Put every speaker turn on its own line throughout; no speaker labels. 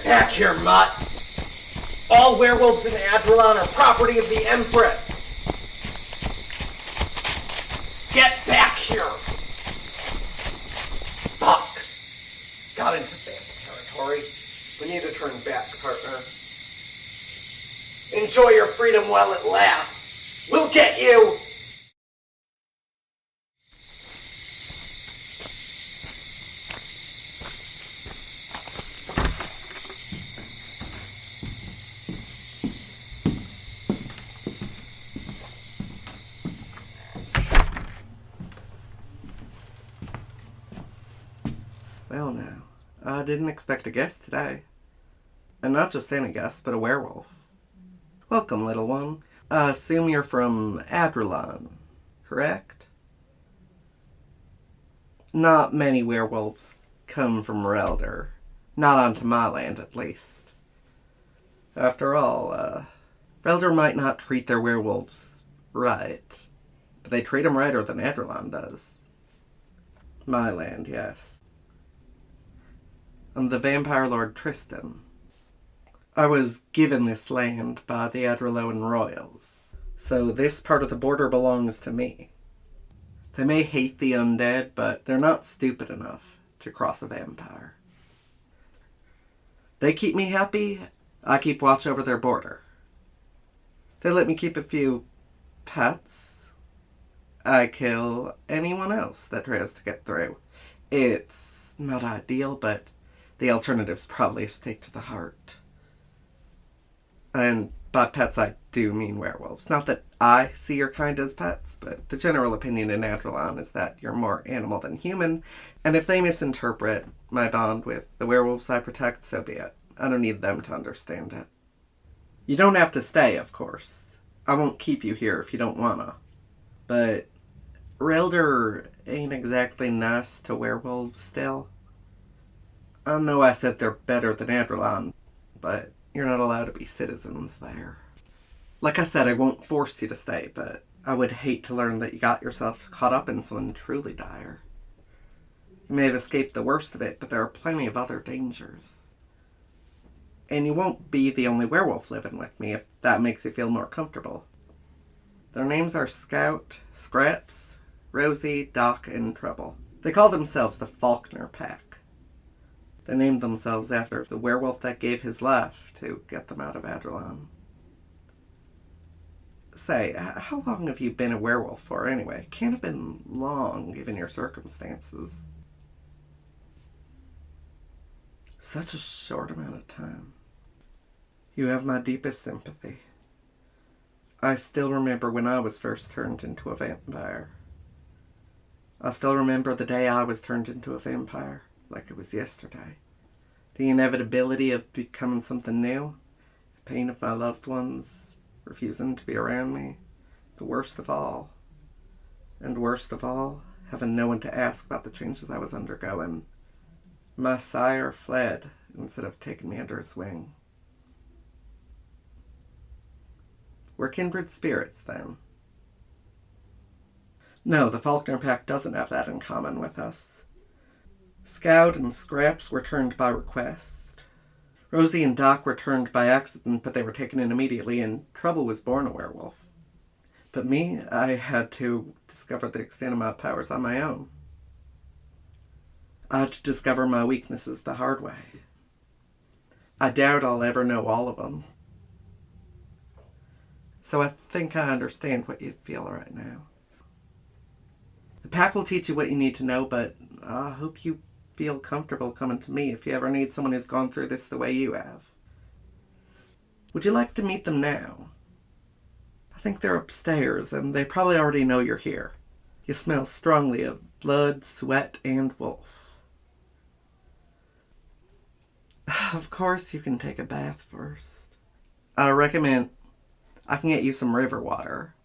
back here, mutt! All werewolves in Adrelon are property of the Empress! Get back here! Fuck! Got into vamp territory. We need to turn back, partner. Enjoy your freedom while it lasts! We'll get you!
Well now, I didn't expect a guest today. And not just any guest, but a werewolf. Welcome, little one. I assume you're from Adrelon, correct? Not many werewolves come from Relder. Not onto my land, at least. After all, Relder might not treat their werewolves right, but they treat them righter than Adrelon does. My land, yes. I'm the vampire lord Tristan. I was given this land by the Adreloan royals, so this part of the border belongs to me. They may hate the undead, but they're not stupid enough to cross a vampire. They keep me happy, I keep watch over their border. They let me keep a few pets. I kill anyone else that tries to get through. It's not ideal, but the alternatives probably stick to the heart. And by pets I do mean werewolves. Not that I see your kind as pets, but the general opinion in Adrelon is that you're more animal than human, and if they misinterpret my bond with the werewolves I protect, so be it. I don't need them to understand it. You don't have to stay, of course. I won't keep you here if you don't wanna. But Relder ain't exactly nice to werewolves still. I know I said they're better than Adrelon, but you're not allowed to be citizens there. Like I said, I won't force you to stay, but I would hate to learn that you got yourself caught up in something truly dire. You may have escaped the worst of it, but there are plenty of other dangers. And you won't be the only werewolf living with me, if that makes you feel more comfortable. Their names are Scout, Scraps, Rosie, Doc, and Trouble. They call themselves the Faulkner Pack. They named themselves after the werewolf that gave his life to get them out of Adrelon. Say, how long have you been a werewolf for anyway? Can't have been long, given your circumstances. Such a short amount of time. You have my deepest sympathy. I still remember when I was first turned into a vampire. I still remember the day I was turned into a vampire. Like it was yesterday. The inevitability of becoming something new. The pain of my loved ones refusing to be around me. The worst of all. And worst of all, having no one to ask about the changes I was undergoing. My sire fled instead of taking me under his wing. We're kindred spirits, then. No, the Faulkner Pack doesn't have that in common with us. Scout and Scraps were turned by request. Rosie and Doc were turned by accident, but they were taken in immediately, and Trouble was born a werewolf. But me, I had to discover the extent of my powers on my own. I had to discover my weaknesses the hard way. I doubt I'll ever know all of them. So I think I understand what you feel right now. The pack will teach you what you need to know, but I hope you feel comfortable coming to me if you ever need someone who's gone through this the way you have. Would you like to meet them now? I think they're upstairs, and they probably already know you're here. You smell strongly of blood, sweat, and wolf. Of course you can take a bath first. I can get you some river water,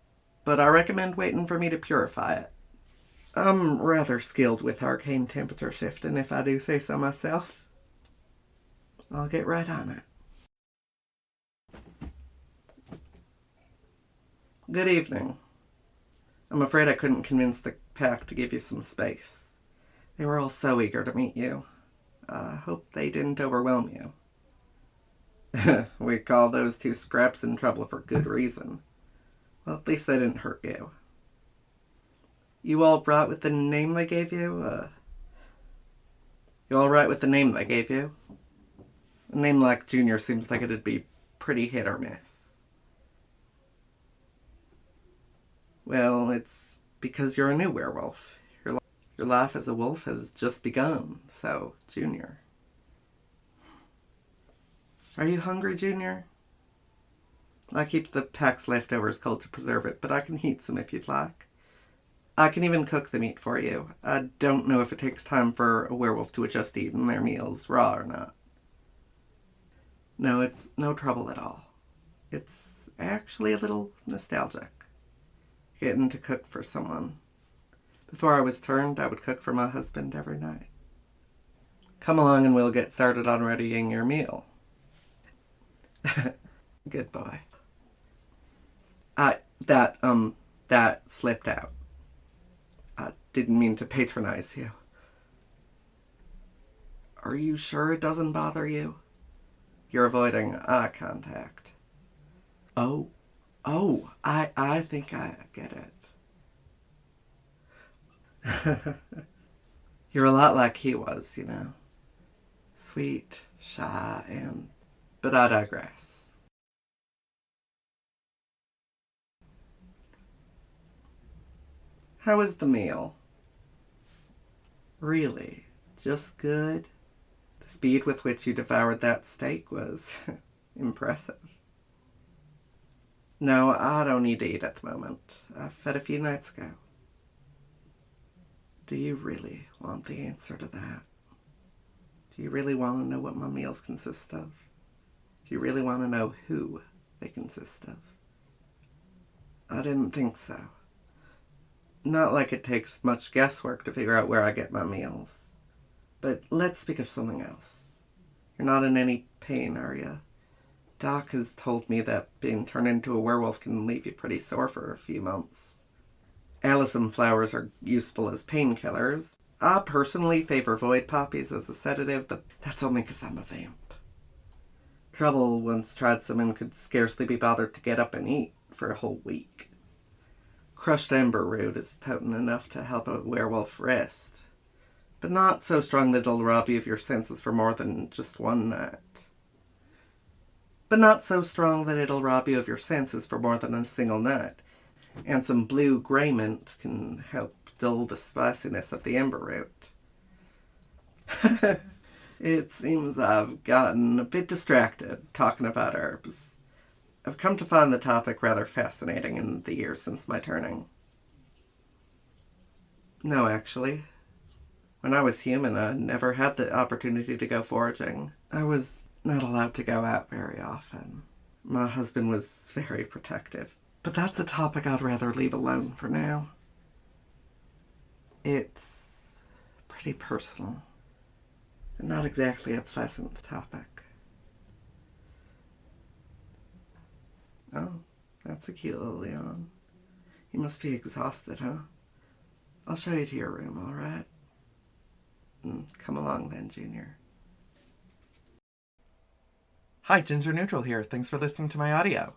but I recommend waiting for me to purify it. I'm rather skilled with arcane temperature shifting, if I do say so myself. I'll get right on it. Good evening. I'm afraid I couldn't convince the pack to give you some space. They were all so eager to meet you. I hope they didn't overwhelm you. We call those two scraps in trouble for good reason. Well, at least they didn't hurt you. You all right with the name they gave you? You all right with the name they gave you? A name like Junior seems like it'd be pretty hit or miss. Well, it's because you're a new werewolf. Your life as a wolf has just begun, so, Junior. Are you hungry, Junior? I keep the pack's leftovers cold to preserve it, but I can heat some if you'd like. I can even cook the meat for you. I don't know if it takes time for a werewolf to adjust to eating their meals raw or not. No, it's no trouble at all. It's actually a little nostalgic. Getting to cook for someone. Before I was turned, I would cook for my husband every night. Come along and we'll get started on readying your meal. Good boy. That slipped out. I didn't mean to patronize you. Are you sure it doesn't bother you? You're avoiding eye contact. Oh, I think I get it. You're a lot like he was, you know. Sweet, shy, but I digress. How was the meal? Really? Just good? The speed with which you devoured that steak was impressive. No, I don't need to eat at the moment. I fed a few nights ago. Do you really want the answer to that? Do you really want to know what my meals consist of? Do you really want to know who they consist of? I didn't think so. Not like it takes much guesswork to figure out where I get my meals. But let's speak of something else. You're not in any pain, are you? Doc has told me that being turned into a werewolf can leave you pretty sore for a few months. Alyssum flowers are useful as painkillers. I personally favor void poppies as a sedative, but that's only because I'm a vamp. Trouble once tried some and could scarcely be bothered to get up and eat for a whole week. Crushed ember root is potent enough to help a werewolf rest, but not so strong that it'll rob you of your senses for more than just one night. But not so strong that it'll rob you of your senses for more than a single night. And some blue grey mint can help dull the spiciness of the ember root. It seems I've gotten a bit distracted talking about herbs. I've come to find the topic rather fascinating in the years since my turning. No, actually. When I was human, I never had the opportunity to go foraging. I was not allowed to go out very often. My husband was very protective. But that's a topic I'd rather leave alone for now. It's pretty personal. And not exactly a pleasant topic. Oh, that's a cute little Leon. You must be exhausted, huh? I'll show you to your room, alright? Come along then, Junior. Hi, Ginger Neutral here. Thanks for listening to my audio.